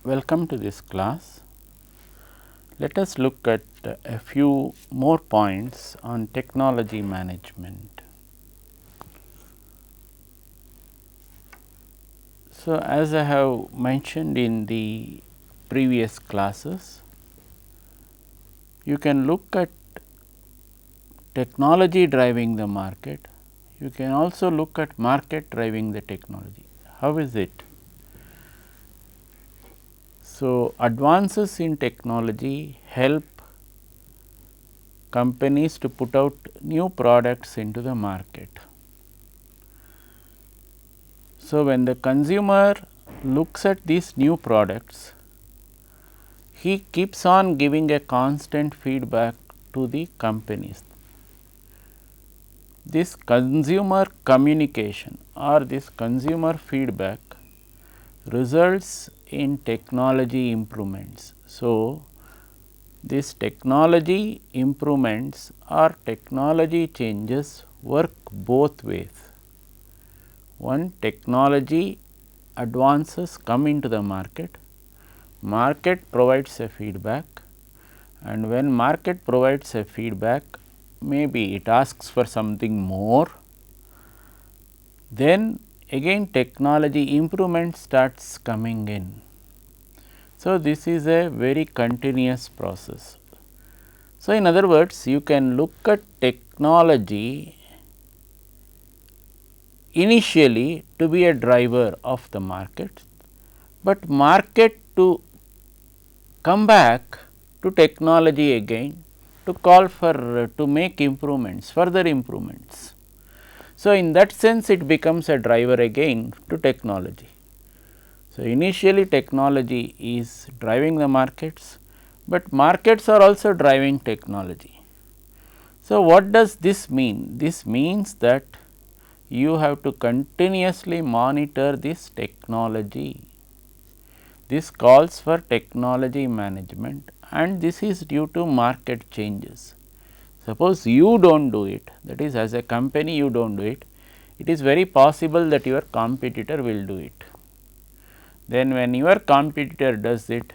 welcome to this class. Let us look at a few more points on technology management. So, as I have mentioned in the previous classes, you can look at technology driving the market. You can also look at market driving the technology. How is it? So, advances in technology help companies to put out new products into the market. So, when the consumer looks at these new products, he keeps on giving a constant feedback to the companies. This consumer communication or this consumer feedback results in technology improvements. So, these technology improvements or technology changes work both ways. One, technology advances come into the market, market provides a feedback, and when market provides a feedback, maybe it asks for something more, then again technology improvement starts coming in. So, this is a very continuous process. So, in other words, you can look at technology initially to be a driver of the market, but market to come back to technology again to call for to make improvements, further improvements. So, in that sense it becomes a driver again to technology. So, initially technology is driving the markets, but markets are also driving technology. So, what does this mean? This means that you have to continuously monitor this technology. This calls for technology management, and this is due to market changes. Suppose you do not do it, that is, as a company you do not do it, it is very possible that your competitor will do it. Then when your competitor does it,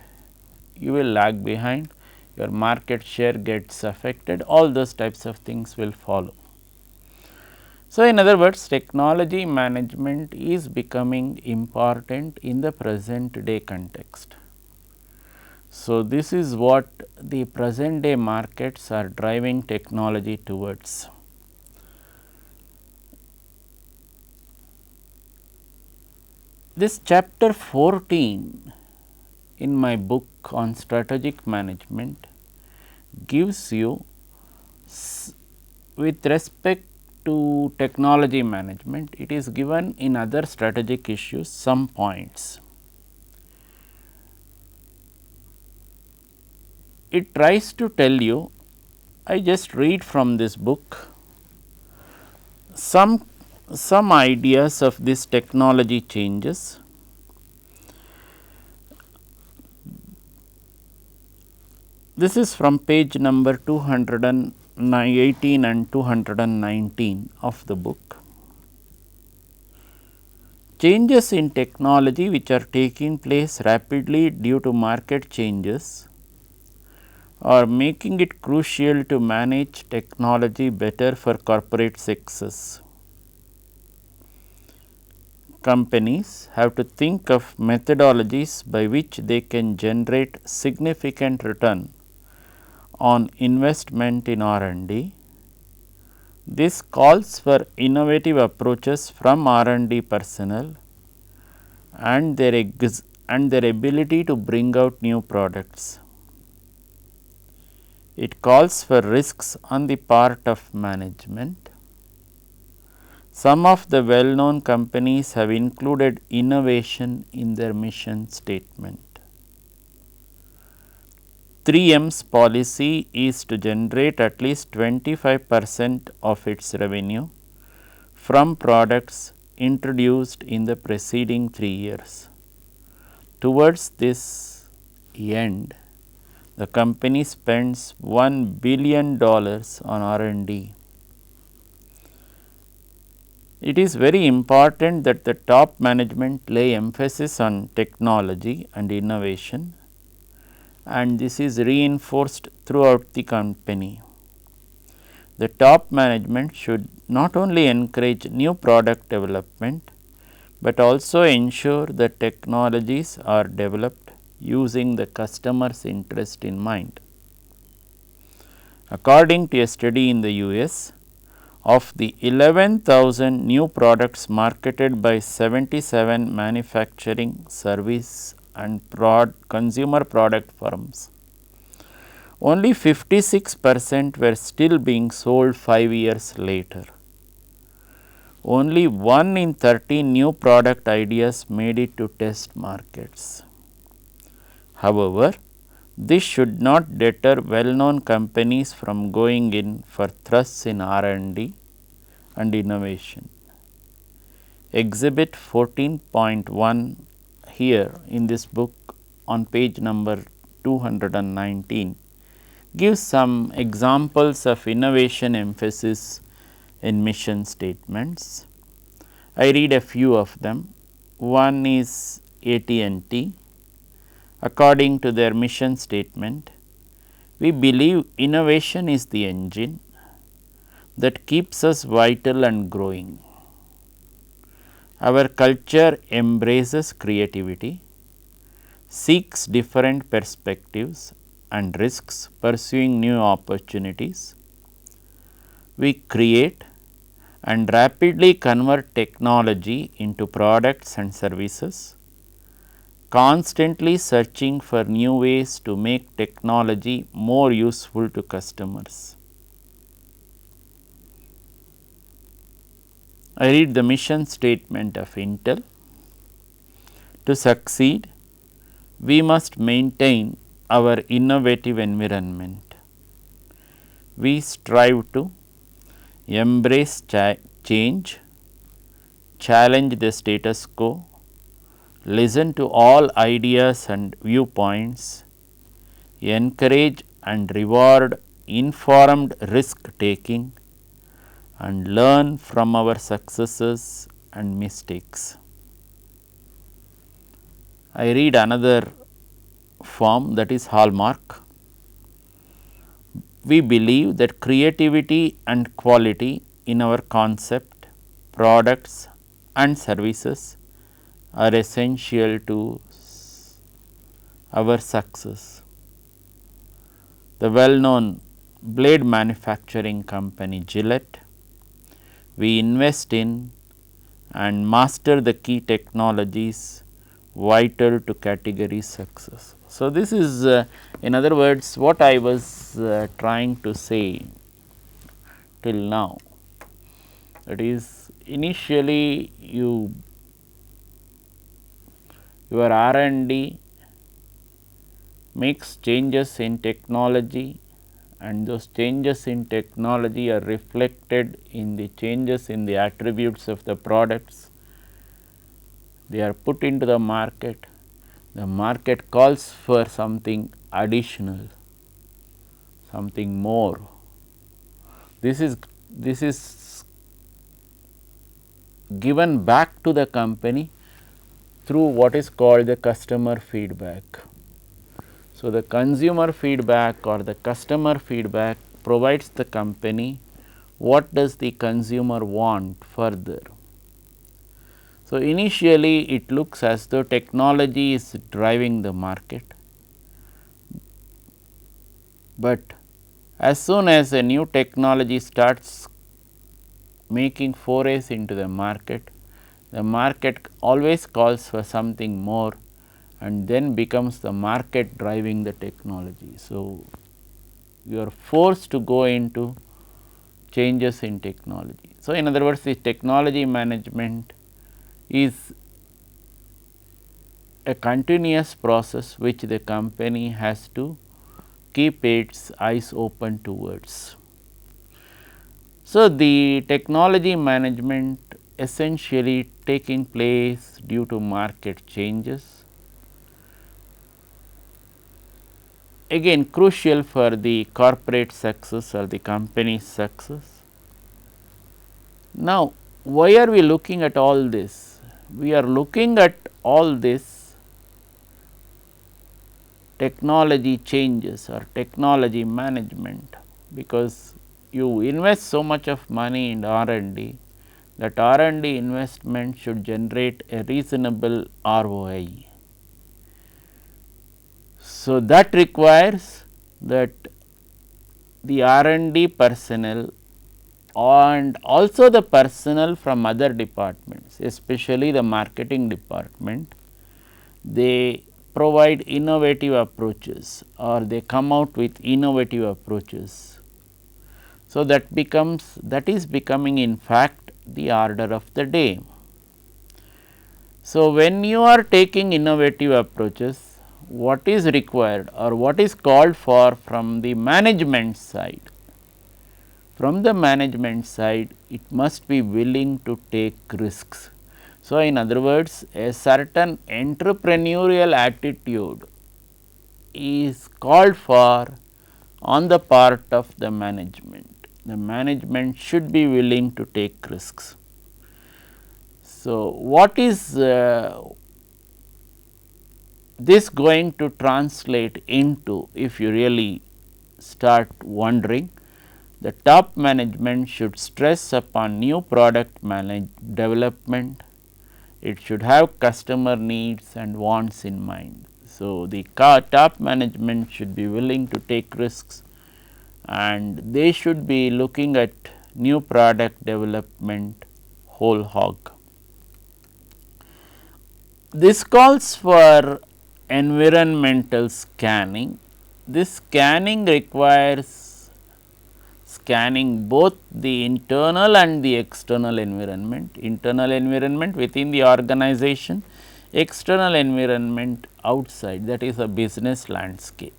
you will lag behind, your market share gets affected, all those types of things will follow. So, in other words, technology management is becoming important in the present day context. So, this is what the present day markets are driving technology towards. This chapter 14 in my book on strategic management gives you with respect to technology management, it is given in other strategic issues some points. It tries to tell you, I just read from this book some ideas of this technology changes. This is from page number 218 and 219 of the book. Changes in technology which are taking place rapidly due to market changes are making it crucial to manage technology better for corporate success. Companies have to think of methodologies by which they can generate significant return on investment in R&D. This calls for innovative approaches from R&D personnel and their ability to bring out new products. It calls for risks on the part of management. Some of the well known companies have included innovation in their mission statement. 3M's policy is to generate at least 25% of its revenue from products introduced in the preceding 3 years. Towards this end, the company spends $1 billion on R&D. It is very important that the top management lay emphasis on technology and innovation, and this is reinforced throughout the company. The top management should not only encourage new product development, but also ensure that technologies are developed using the customer's interest in mind. According to a study in the US, of the 11,000 new products marketed by 77 manufacturing, service and consumer product firms, only 56% were still being sold 5 years later. Only 1 in 30 new product ideas made it to test markets. However, this should not deter well-known companies from going in for thrusts in R&D and innovation. Exhibit 14.1 here in this book on page number 219 gives some examples of innovation emphasis in mission statements. I read a few of them. One is AT&T. According to their mission statement, we believe innovation is the engine that keeps us vital and growing. Our culture embraces creativity, seeks different perspectives and risks pursuing new opportunities. We create and rapidly convert technology into products and services, constantly searching for new ways to make technology more useful to customers. I read the mission statement of Intel. To succeed, we must maintain our innovative environment. We strive to embrace change, challenge the status quo, listen to all ideas and viewpoints, encourage and reward informed risk taking, and learn from our successes and mistakes. I read another form, that is hallmark. We believe that creativity and quality in our concept, products and services are essential to our success. The well-known blade manufacturing company Gillette, we invest in and master the key technologies vital to category success. So, this is in other words what I was trying to say till now. That is, initially your R&D makes changes in technology, and those changes in technology are reflected in the changes in the attributes of the products. They are put into the market calls for something additional, something more. This is given back to the company through what is called the customer feedback. So, the consumer feedback or the customer feedback provides the company what does the consumer want further. So, initially it looks as though technology is driving the market, but as soon as a new technology starts making forays into the market always calls for something more, and then becomes the market driving the technology. So, you are forced to go into changes in technology. So, in other words, the technology management is a continuous process which the company has to keep its eyes open towards. So, the technology management essentially taking place due to market changes, again crucial for the corporate success or the company's success. Now, why are we looking at all this? We are looking at all this technology changes or technology management, because you invest so much of money in R&D, that R&D investment should generate a reasonable ROI. So, that requires that the R&D personnel and also the personnel from other departments, especially the marketing department, they provide innovative approaches or they come out with innovative approaches. So, that is becoming in fact the order of the day. So, when you are taking innovative approaches, what is required or what is called for from the management side? From the management side, it must be willing to take risks. So, in other words, a certain entrepreneurial attitude is called for on the part of the management. The management should be willing to take risks. So, what is this going to translate into? If you really start wondering, the top management should stress upon new product development. It should have customer needs and wants in mind. So, the top management should be willing to take risks and they should be looking at new product development whole hog. This calls for environmental scanning. This scanning requires scanning both the internal and the external environment within the organization, external environment outside, that is a business landscape.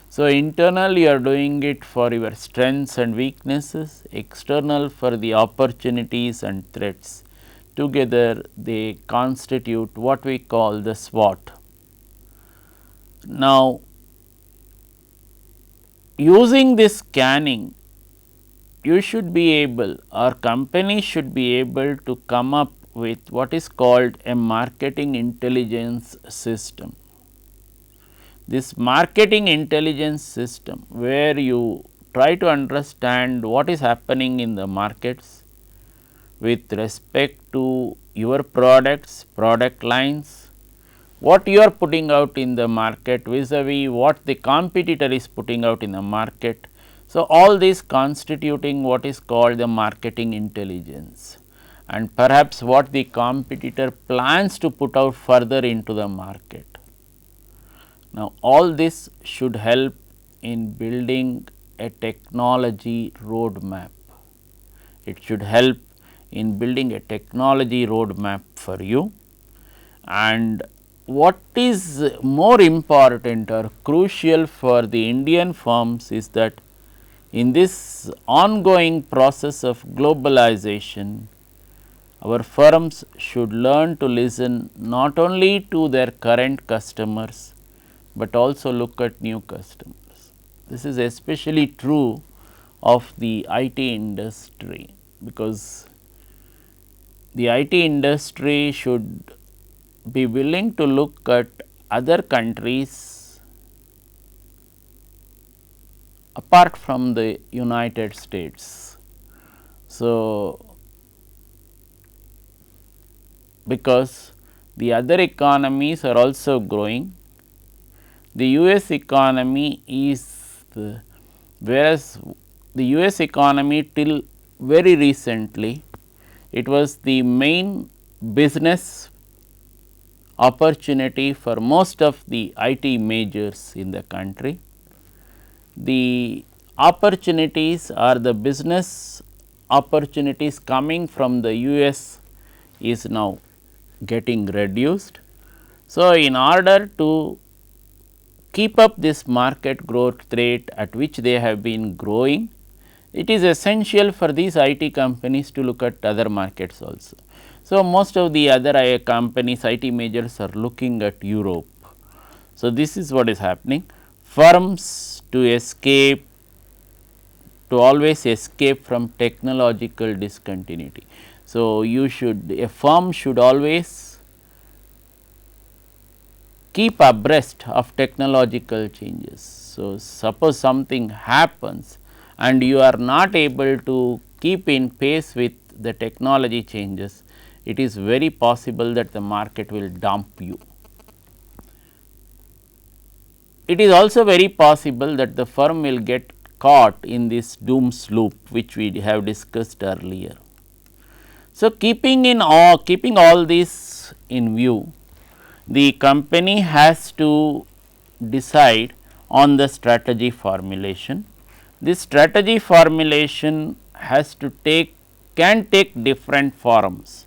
So, internal you are doing it for your strengths and weaknesses, external for the opportunities and threats. Together they constitute what we call the SWOT. Now, using this scanning, you should be able or company should be able to come up with what is called a marketing intelligence system. This marketing intelligence system, where you try to understand what is happening in the markets with respect to your products, product lines, what you are putting out in the market vis-a-vis what the competitor is putting out in the market. So, all this constituting what is called the marketing intelligence and perhaps what the competitor plans to put out further into the market. Now, all this should help in building a technology roadmap. It should help in building a technology roadmap for you. And what is more important or crucial for the Indian firms is that in this ongoing process of globalization, our firms should learn to listen not only to their current customers, but also look at new customers. This is especially true of the IT industry, because the IT industry should be willing to look at other countries apart from the United States. So, because the other economies are also growing, the US economy is whereas the US economy till very recently, it was the main business opportunity for most of the IT majors in the country. The opportunities or the business opportunities coming from the US is now getting reduced. So, in order to keep up this market growth rate at which they have been growing, it is essential for these IT companies to look at other markets also. So, most of the other companies, IT majors are looking at Europe. So, this is what is happening. Firms to always escape from technological discontinuity. So, a firm should always keep abreast of technological changes. So, suppose something happens and you are not able to keep in pace with the technology changes, it is very possible that the market will dump you. It is also very possible that the firm will get caught in this doom's loop, which we have discussed earlier. So, keeping all this in view, the company has to decide on the strategy formulation. This strategy formulation can take different forms.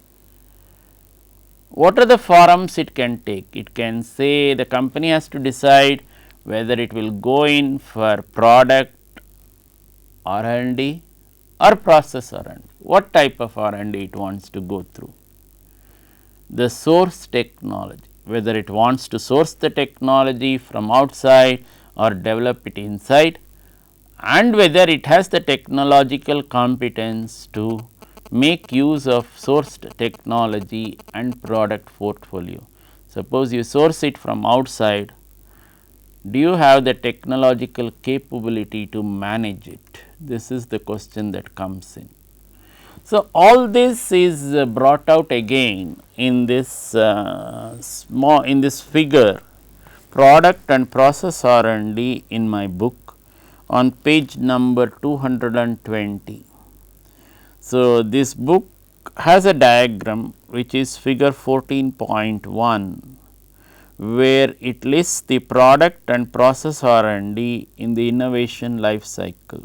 What are the forms it can take? It can say the company has to decide whether it will go in for product R&D or process R&D. What type of R&D it wants to go through? The source technology, whether it wants to source the technology from outside or develop it inside, and whether it has the technological competence to make use of sourced technology and product portfolio. Suppose you source it from outside, do you have the technological capability to manage it? This is the question that comes in. So, all this is brought out again in this figure, product and process R&D in my book on page number 220. So, this book has a diagram which is figure 14.1, where it lists the product and process R&D in the innovation life cycle.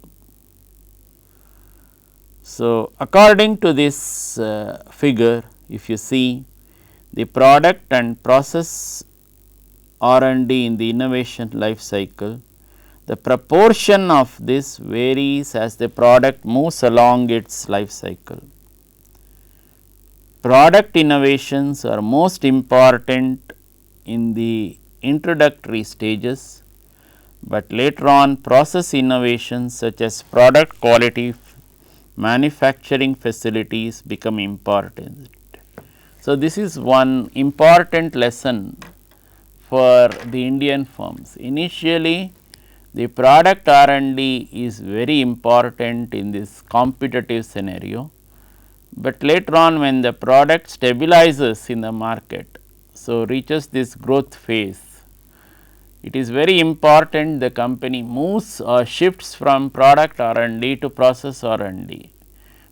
So, according to this figure, if you see the product and process R&D in the innovation life cycle, the proportion of this varies as the product moves along its life cycle. Product innovations are most important in the introductory stages, but later on process innovations such as product quality, manufacturing facilities become important. So, this is one important lesson for the Indian firms. Initially, the product R&D is very important in this competitive scenario, but later on when the product stabilizes in the market, so reaches this growth phase, it is very important the company moves or shifts from product R&D to process R&D,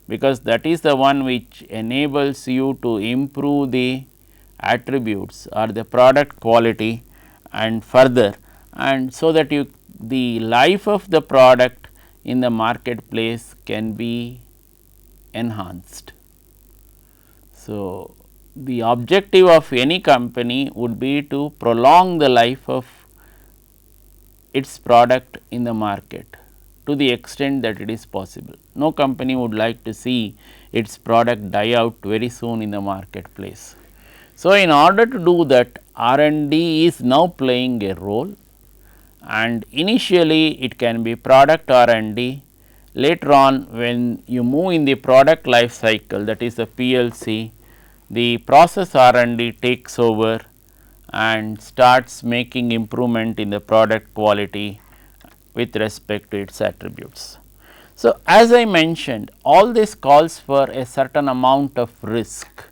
because that is the one which enables you to improve the attributes or the product quality and further, and so that the life of the product in the marketplace can be enhanced. So, the objective of any company would be to prolong the life of its product in the market to the extent that it is possible. No company would like to see its product die out very soon in the marketplace. So, in order to do that, R&D is now playing a role, and initially it can be product R&D. Later on when you move in the product life cycle, that is the PLC, the process R&D takes over and starts making improvement in the product quality with respect to its attributes. So, as I mentioned, all this calls for a certain amount of risk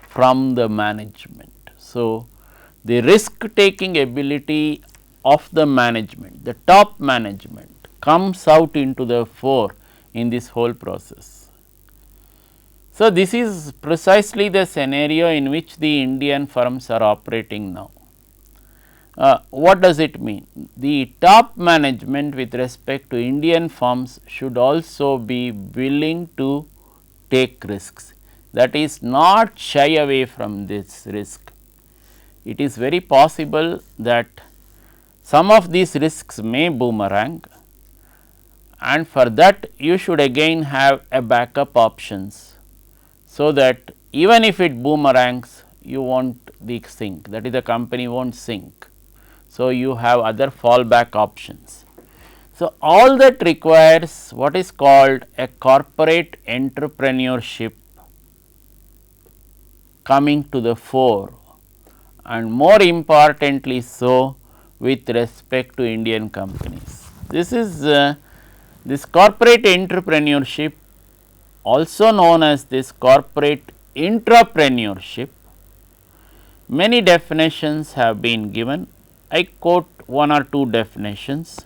from the management. So, the risk taking ability of the management, the top management, comes out into the fore in this whole process. So, this is precisely the scenario in which the Indian firms are operating now. What does it mean? The top management with respect to Indian firms should also be willing to take risks, that is not shy away from this risk. It is very possible that some of these risks may boomerang, and for that you should again have a backup options, so that even if it boomerangs, you will not sink, that is the company will not sink. So, you have other fallback options. So, all that requires what is called a corporate entrepreneurship coming to the fore, and more importantly so with respect to Indian companies. This corporate entrepreneurship, also known as this corporate intrapreneurship. Many definitions have been given. I quote one or two definitions.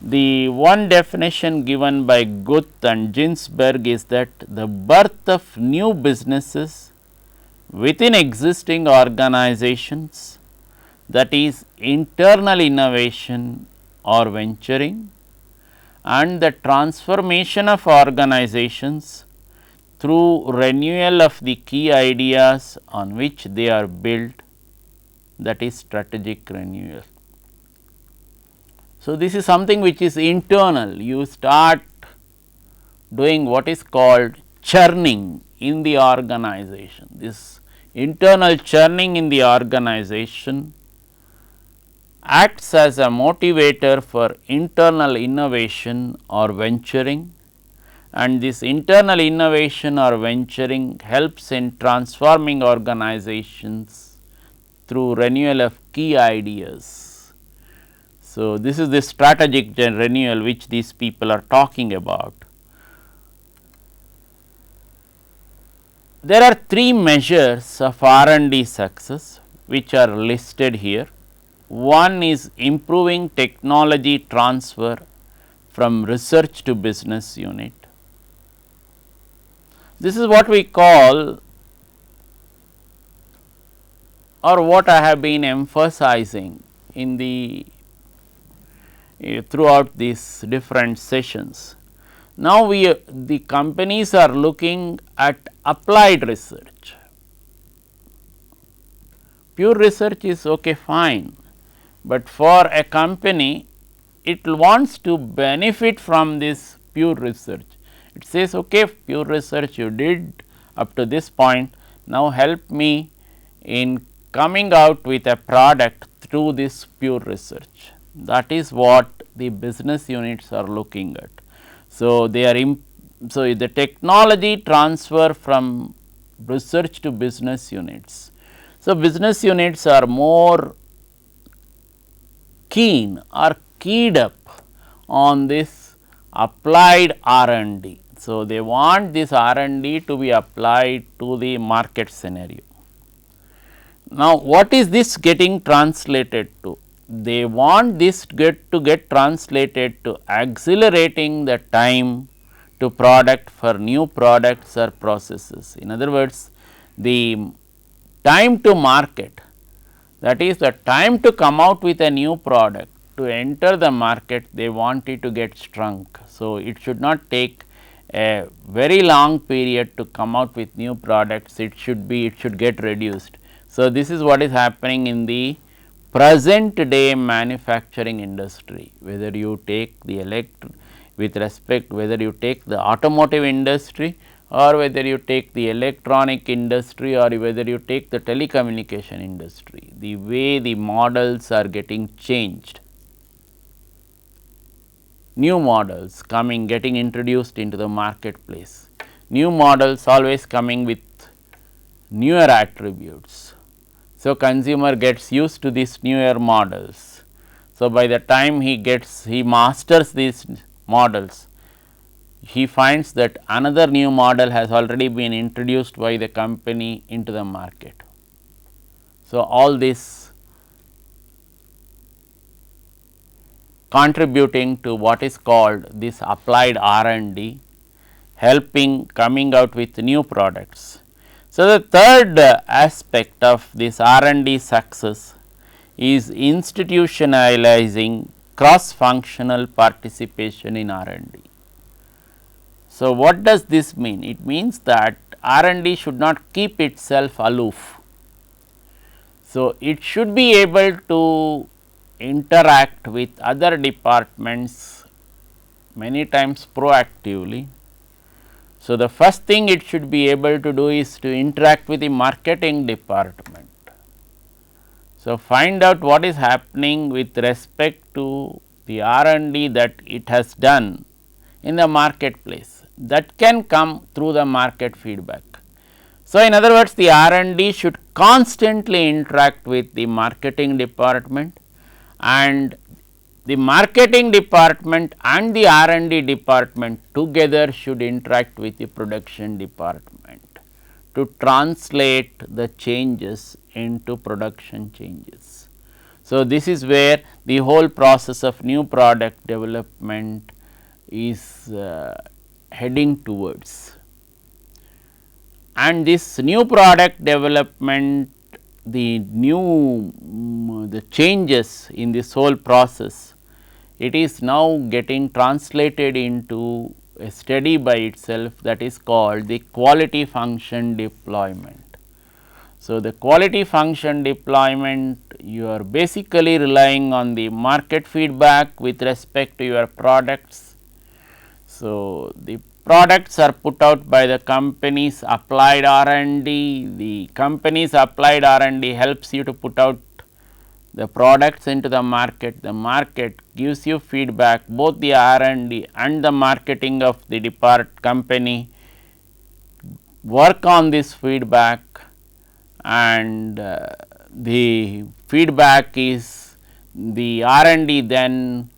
The one definition given by Guth and Ginsberg is that the birth of new businesses within existing organizations, that is internal innovation or venturing, and the transformation of organizations through renewal of the key ideas on which they are built, that is strategic renewal. So, this is something which is internal. You start doing what is called churning in the organization. This internal churning in the organization acts as a motivator for internal innovation or venturing, and this internal innovation or venturing helps in transforming organizations through renewal of key ideas. So, this is the strategic renewal which these people are talking about. There are three measures of R&D success which are listed here. One is improving technology transfer from research to business unit. This is what we call, or what I have been emphasizing in the throughout these different sessions. Now, the companies are looking at applied research. Pure research is okay, fine, but for a company it wants to benefit from this pure research. It says, okay, pure research you did up to this point, now help me in coming out with a product through this pure research. That is what the business units are looking at. So, they are so the technology transfer from research to business units. So, business units are more keen or keyed up on this applied R&D. So, they want this R&D to be applied to the market scenario. Now, what is this getting translated to? They want this to get translated to accelerating the time to product for new products or processes. In other words, the time to market, that is the time to come out with a new product, to enter the market, they want it to get shrunk. So, it should not take a very long period to come out with new products, it should get reduced. So, this is what is happening in the present day manufacturing industry, whether you take the whether you take the automotive industry, or whether you take the electronic industry, or whether you take the telecommunication industry, the way the models are getting changed. New models getting introduced into the marketplace, new models always coming with newer attributes. So, consumer gets used to these newer models. So, by the time he masters these models, he finds that another new model has already been introduced by the company into the market. So, all this contributing to what is called this applied R&D, helping coming out with new products. So, the third aspect of this R&D success is institutionalizing cross functional participation in R&D. So, what does this mean? It means that R&D should not keep itself aloof. So, it should be able to interact with other departments many times proactively. So, the first thing it should be able to do is to interact with the marketing department. So, find out what is happening with respect to the R&D that it has done in the marketplace, that can come through the market feedback. So, in other words, the R&D should constantly interact with the marketing department, and the marketing department and the R&D department together should interact with the production department to translate the changes into production changes. So, this is where the whole process of new product development is heading towards. And this new product development, the the changes in this whole process, it is now getting translated into a study by itself, that is called the quality function deployment. So, the quality function deployment, you are basically relying on the market feedback with respect to your products. So, the products are put out by the company's applied R&D, the company's applied R&D helps you to put out the products into the market gives you feedback, both the R&D and the marketing of the company work on this feedback, and the feedback is the R&D then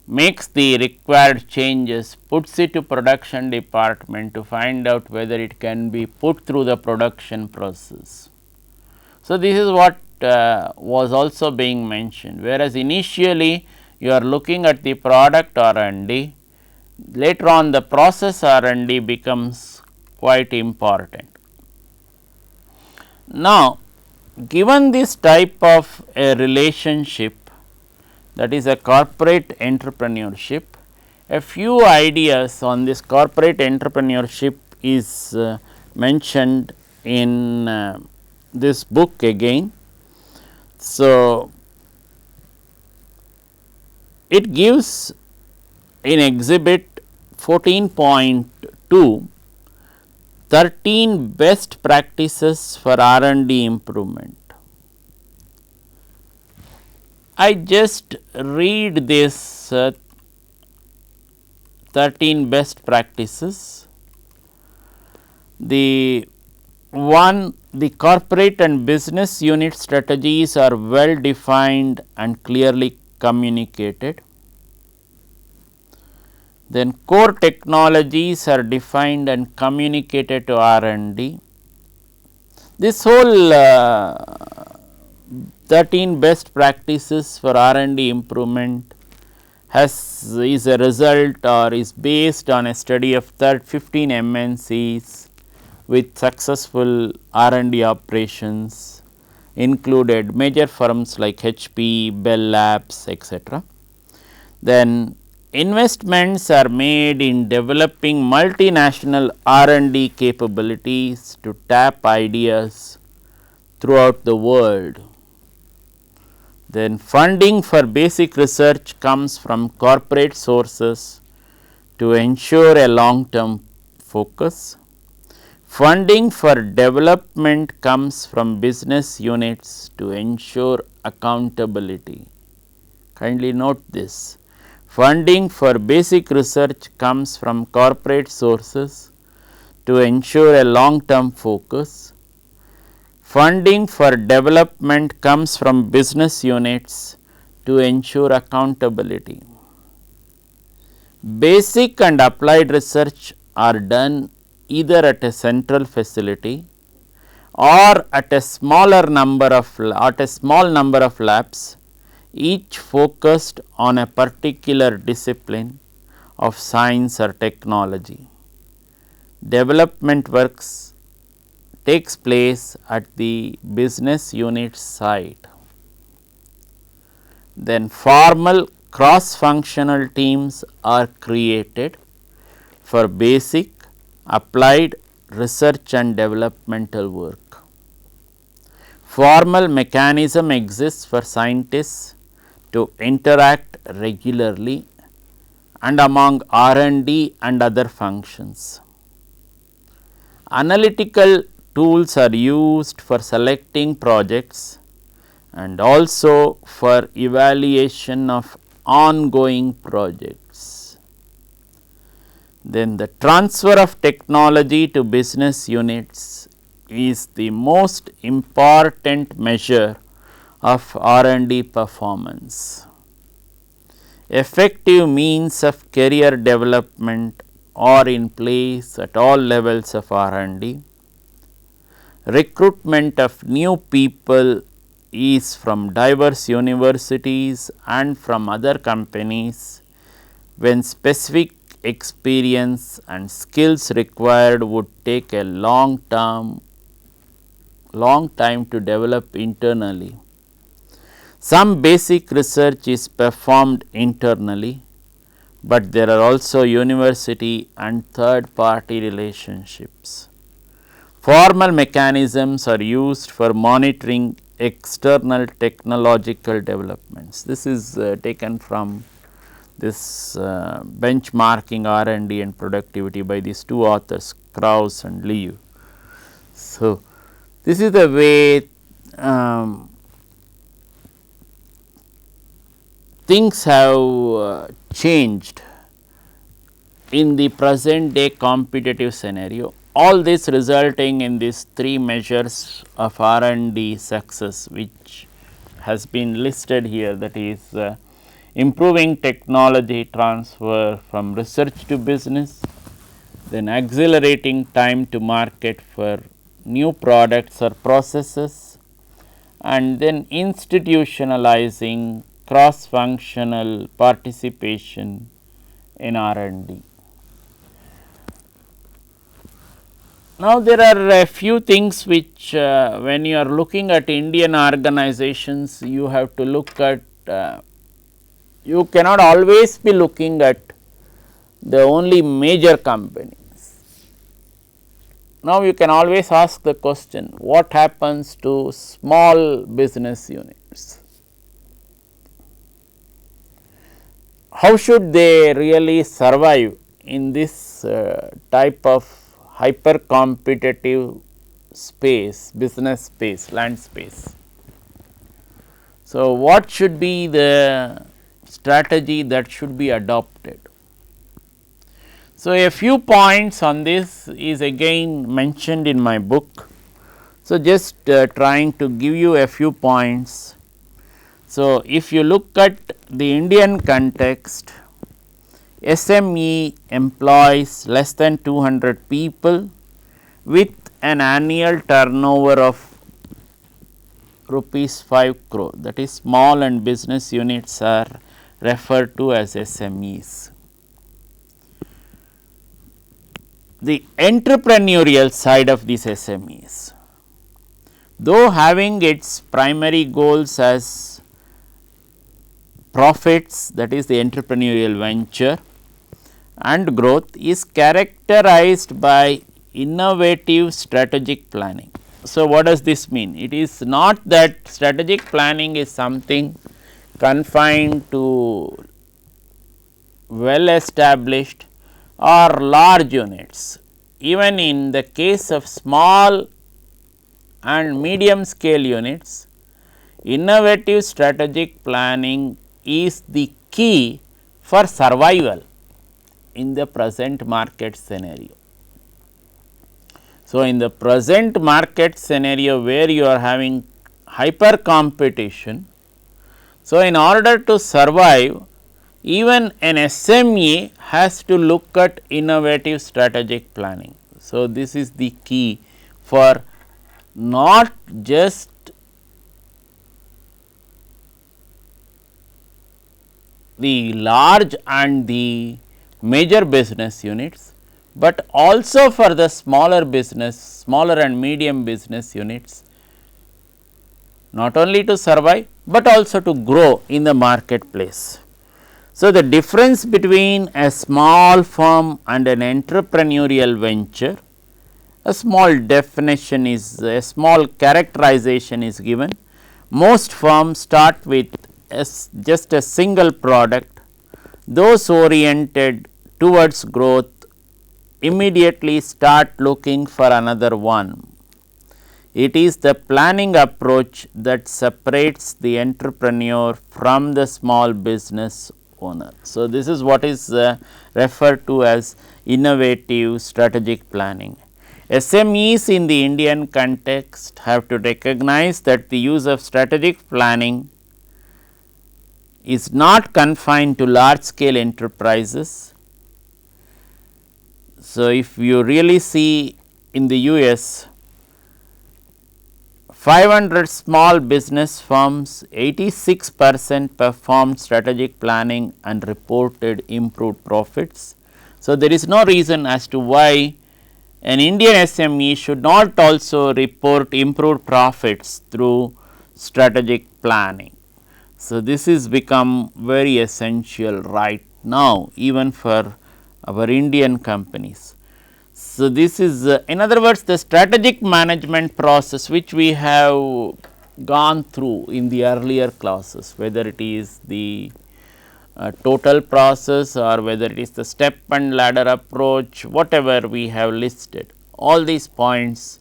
makes the required changes, puts it to production department to find out whether it can be put through the production process. So, this is what was also being mentioned, whereas initially you are looking at the product R&D, later on the process R&D becomes quite important. Now, given this type of a relationship, that is a corporate entrepreneurship, a few ideas on this corporate entrepreneurship is mentioned in this book again. So, it gives in exhibit 14.2 13 best practices for R&D improvement. I just read this 13 best practices. The corporate and business unit strategies are well defined and clearly communicated. Then core technologies are defined and communicated to R&D. This whole 13 best practices for R&D improvement is a result or is based on a study of 15 MNCs with successful R&D operations, included major firms like HP, Bell Labs, etc. Then investments are made in developing multinational R&D capabilities to tap ideas throughout the world. Then funding for basic research comes from corporate sources to ensure a long term focus. Funding for development comes from business units to ensure accountability. Kindly note this. Funding for basic research comes from corporate sources to ensure a long term focus. Funding for development comes from business units to ensure accountability. Basic and applied research are done either at a central facility or at a small number of labs, each focused on a particular discipline of science or technology. Development works takes place at the business unit site. Then formal cross functional teams are created for basic, applied, research and developmental work. Formal mechanism exists for scientists to interact regularly and among R&D and other functions. Analytical tools are used for selecting projects and also for evaluation of ongoing projects. Then the transfer of technology to business units is the most important measure of R&D performance. Effective means of career development are in place at all levels of R&D. Recruitment of new people is from diverse universities and from other companies when specific experience and skills required would take a long time to develop internally. Some basic research is performed internally, but there are also university and third party relationships. Formal mechanisms are used for monitoring external technological developments. This is taken from this benchmarking R&D and productivity by these two authors, Krauss and Liu. So, this is the way things have changed in the present day competitive scenario. All this resulting in these three measures of R&D success, which has been listed here, that is improving technology transfer from research to business, then accelerating time to market for new products or processes, and then institutionalizing cross functional participation in R&D. Now, there are a few things which when you are looking at Indian organizations, you have to look at, you cannot always be looking at the only major companies. Now, you can always ask the question, what happens to small business units? How should they really survive in this type of hyper competitive space, business space, land space? So, what should be the strategy that should be adopted? So, a few points on this is again mentioned in my book. So, just trying to give you a few points. So, if you look at the Indian context, SME employs less than 200 people with an annual turnover of rupees 5 crore, that is small and business units are referred to as SMEs. The entrepreneurial side of these SMEs, though having its primary goals as profits, that is the entrepreneurial venture, and growth, is characterized by innovative strategic planning. So, what does this mean? It is not that strategic planning is something confined to well established or large units. Even in the case of small and medium scale units, innovative strategic planning is the key for survival in the present market scenario. So, in the present market scenario where you are having hyper competition, so in order to survive, even an SME has to look at innovative strategic planning. So, this is the key for not just the large and the major business units, but also for the smaller and medium business units, not only to survive, but also to grow in the marketplace. So, the difference between a small firm and an entrepreneurial venture, a small definition is, a small characterization is given. Most firms start with just a single product. Those oriented towards growth immediately start looking for another one. It is the planning approach that separates the entrepreneur from the small business owner. So, this is what is referred to as innovative strategic planning. SMEs in the Indian context have to recognize that the use of strategic planning is not confined to large scale enterprises. So, if you really see in the US, 500 small business firms, 86% performed strategic planning and reported improved profits. So, there is no reason as to why an Indian SME should not also report improved profits through strategic planning. So, this is become very essential right now even for our Indian companies. So, this is in other words the strategic management process which we have gone through in the earlier classes, whether it is the total process or whether it is the step and ladder approach, whatever we have listed, all these points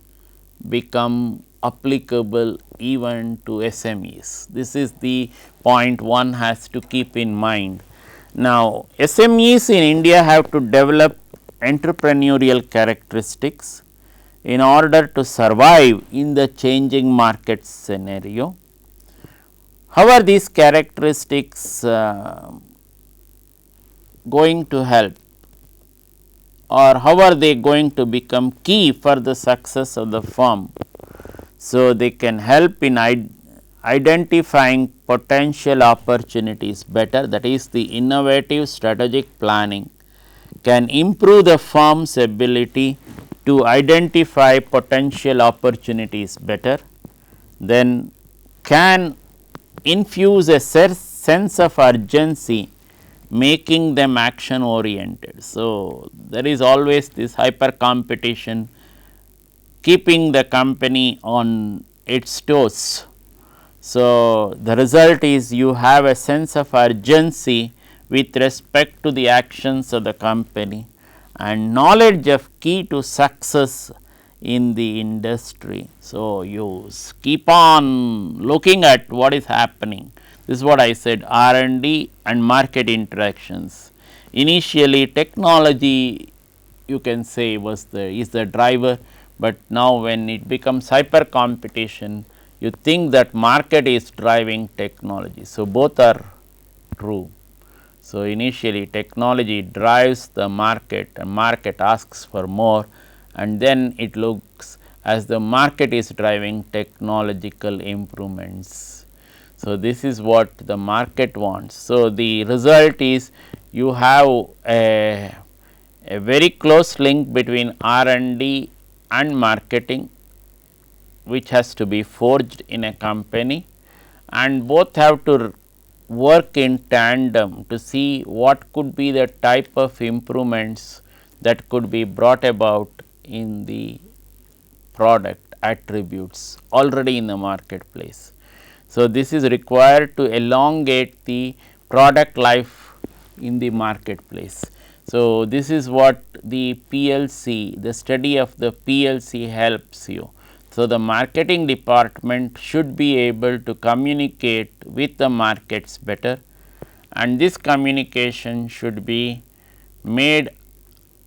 become applicable even to SMEs. This is the point one has to keep in mind. Now, SMEs in India have to develop entrepreneurial characteristics in order to survive in the changing market scenario. How are these characteristics going to help, or how are they going to become key for the success of the firm? So, they can help in identifying potential opportunities better, that is the innovative strategic planning can improve the firm's ability to identify potential opportunities better, then can infuse a sense of urgency, making them action oriented. So, there is always this hyper competition keeping the company on its toes. So, the result is you have a sense of urgency with respect to the actions of the company and knowledge of key to success in the industry. So, you keep on looking at what is happening. This is what I said, R&D and market interactions. Initially technology you can say is the driver, but now when it becomes hyper competition, you think that market is driving technology. So, both are true. So, initially technology drives the market and market asks for more, and then it looks as the market is driving technological improvements. So, this is what the market wants. So, the result is you have a very close link between R&D and marketing, which has to be forged in a company, and both have to work in tandem to see what could be the type of improvements that could be brought about in the product attributes already in the marketplace. So, this is required to elongate the product life in the marketplace. So, this is what the PLC, the study of the PLC helps you. So, the marketing department should be able to communicate with the markets better, and this communication should be made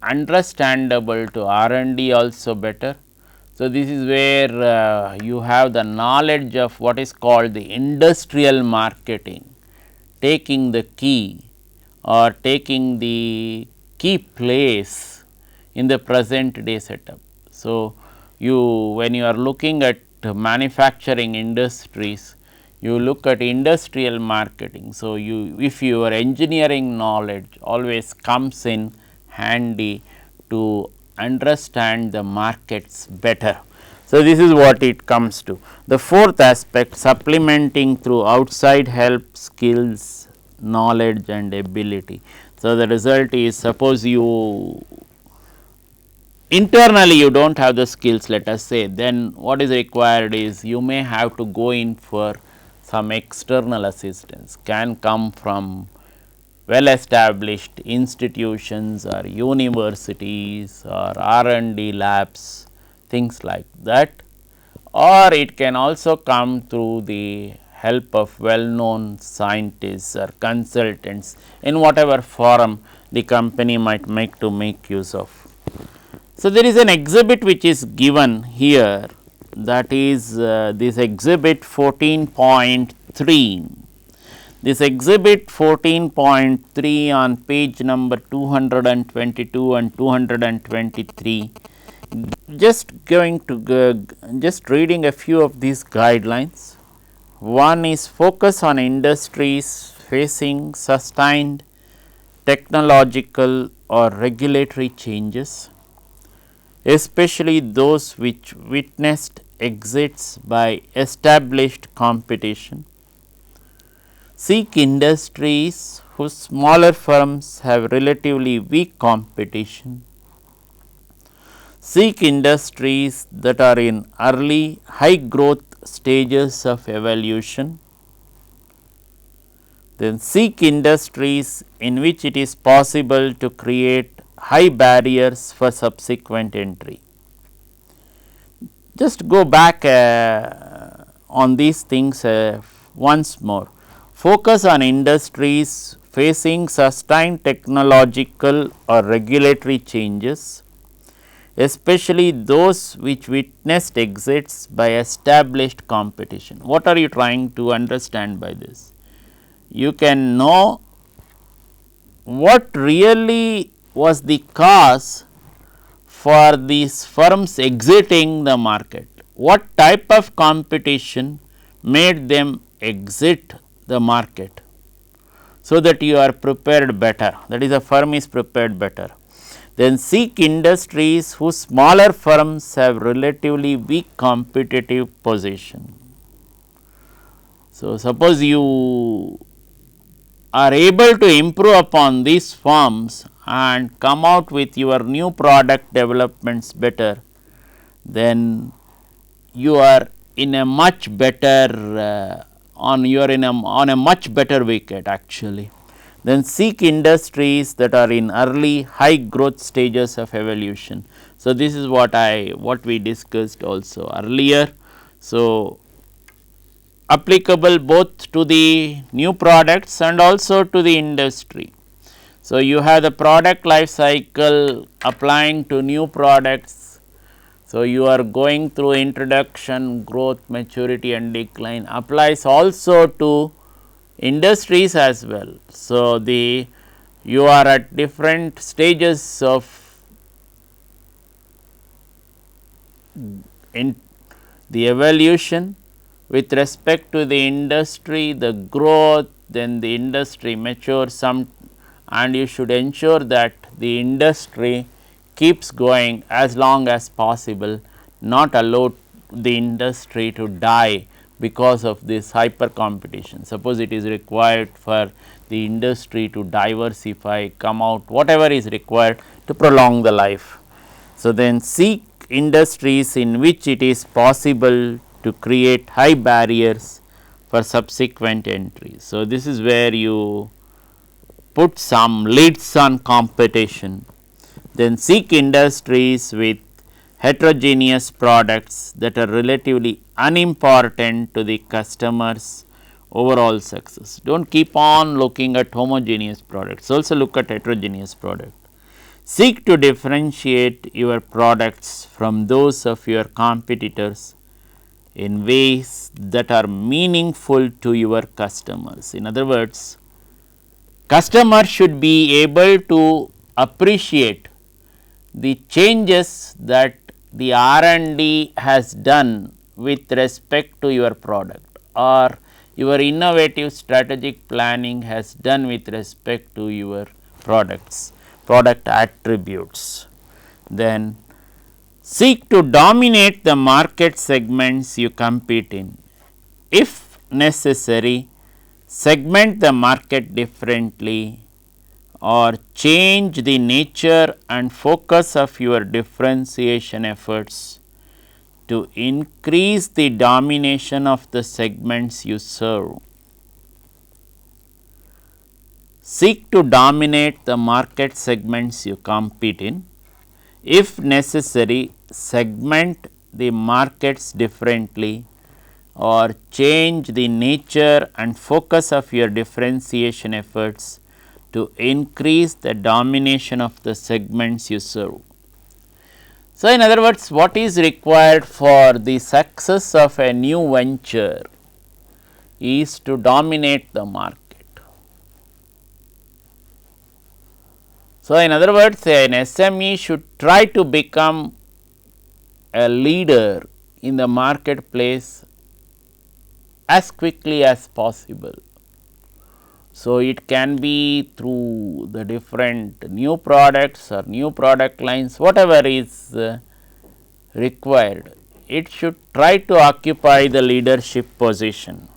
understandable to R&D also better. So, this is where you have the knowledge of what is called the industrial marketing, taking the key or taking the key place in the present day setup. So, when you are looking at manufacturing industries, you look at industrial marketing. So, if your engineering knowledge always comes in handy to understand the markets better. So, this is what it comes to. The fourth aspect, supplementing through outside help, skills, knowledge and ability. So, the result is, suppose you internally you do not have the skills, let us say, then what is required is you may have to go in for some external assistance, can come from well established institutions or universities or R&D labs, things like that, or it can also come through the help of well known scientists or consultants in whatever forum the company might make use of. So, there is an exhibit which is given here, that is this exhibit 14.3. This exhibit 14.3 on page number 222 and 223, just reading a few of these guidelines. One is focus on industries facing sustained technological or regulatory changes, especially those which witnessed exits by established competition. Seek industries whose smaller firms have relatively weak competition. Seek industries that are in early high growth stages of evolution. Then seek industries in which it is possible to create high barriers for subsequent entry. Just go back on these things once more. Focus on industries facing sustained technological or regulatory changes, especially those which witnessed exits by established competition. What are you trying to understand by this? You can know what really was the cause for these firms exiting the market. What type of competition made them exit the market, so that you are prepared better, that is, a firm is prepared better. Then seek industries whose smaller firms have relatively weak competitive position. So, suppose you are able to improve upon these firms and come out with your new product developments better, then you are in a much better on a much better wicket actually. Then seek industries that are in early high growth stages of evolution. So, this is what we discussed also earlier. So, applicable both to the new products and also to the industry. So, you have the product life cycle applying to new products. So, you are going through introduction, growth, maturity and decline, applies also to industries as well. So, you are at different stages of in the evolution with respect to the industry, the growth, then the industry matures some, and you should ensure that the industry keeps going as long as possible, not allow the industry to die because of this hyper competition. Suppose it is required for the industry to diversify, come out, whatever is required to prolong the life. So, then seek industries in which it is possible to create high barriers for subsequent entries. So, this is where you put some lids on competition. Then seek industries with heterogeneous products that are relatively unimportant to the customer's overall success. Do not keep on looking at homogeneous products, also look at heterogeneous products. Seek to differentiate your products from those of your competitors in ways that are meaningful to your customers. In other words, customers should be able to appreciate the changes that the R&D has done with respect to your product, or your innovative strategic planning has done with respect to your products, product attributes. Then seek to dominate the market segments you compete in. If necessary, segment the market differently or change the nature and focus of your differentiation efforts to increase the domination of the segments you serve. Seek to dominate the market segments you compete in. If necessary, segment the markets differently or change the nature and focus of your differentiation efforts to increase the domination of the segments you serve. So, in other words, what is required for the success of a new venture is to dominate the market. So, in other words, an SME should try to become a leader in the marketplace as quickly as possible. So, it can be through the different new products or new product lines, whatever is required, it should try to occupy the leadership position.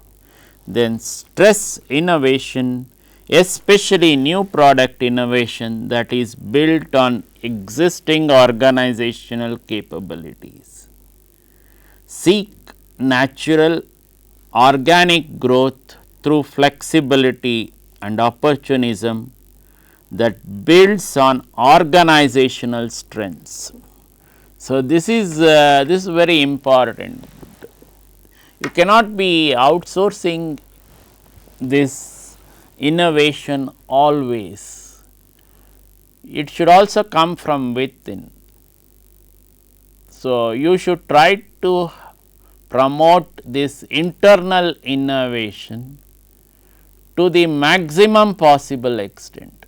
Then stress innovation, especially new product innovation that is built on existing organizational capabilities. Seek natural organic growth through flexibility and opportunism that builds on organizational strengths. So, this is very important. You cannot be outsourcing this innovation always. It should also come from within. So, you should try to promote this internal innovation to the maximum possible extent.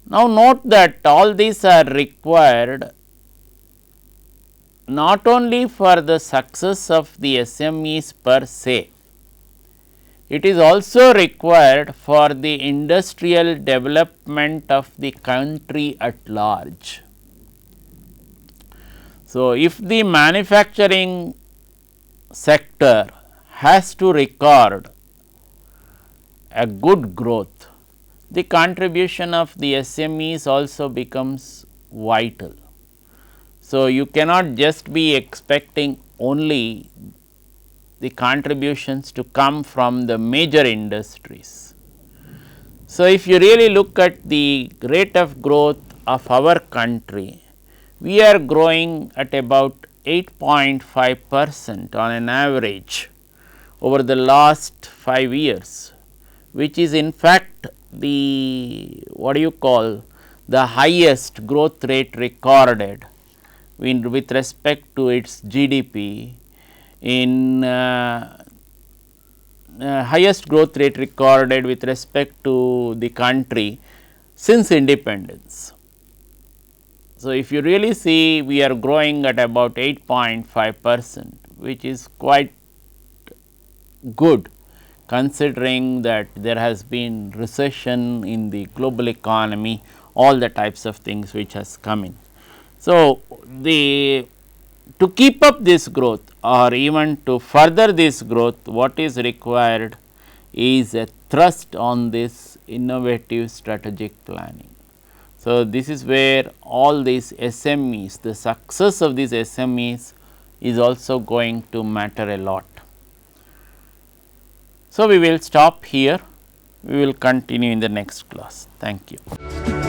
Now, note that all these are required not only for the success of the SMEs per se, it is also required for the industrial development of the country at large. So, if the manufacturing sector has to record a good growth, the contribution of the SMEs also becomes vital. So, you cannot just be expecting only the contributions to come from the major industries. So, if you really look at the rate of growth of our country, we are growing at about 8.5% on an average over the last 5 years, which is in fact the the highest growth rate recorded with respect to its GDP in highest growth rate recorded with respect to the country since independence. So, if you really see, we are growing at about 8.5%, which is quite good considering that there has been recession in the global economy, all the types of things which has come in. So, to keep up this growth or even to further this growth, what is required is a thrust on this innovative strategic planning. So, this is where all these SMEs, the success of these SMEs is also going to matter a lot. So, we will stop here, we will continue in the next class. Thank you.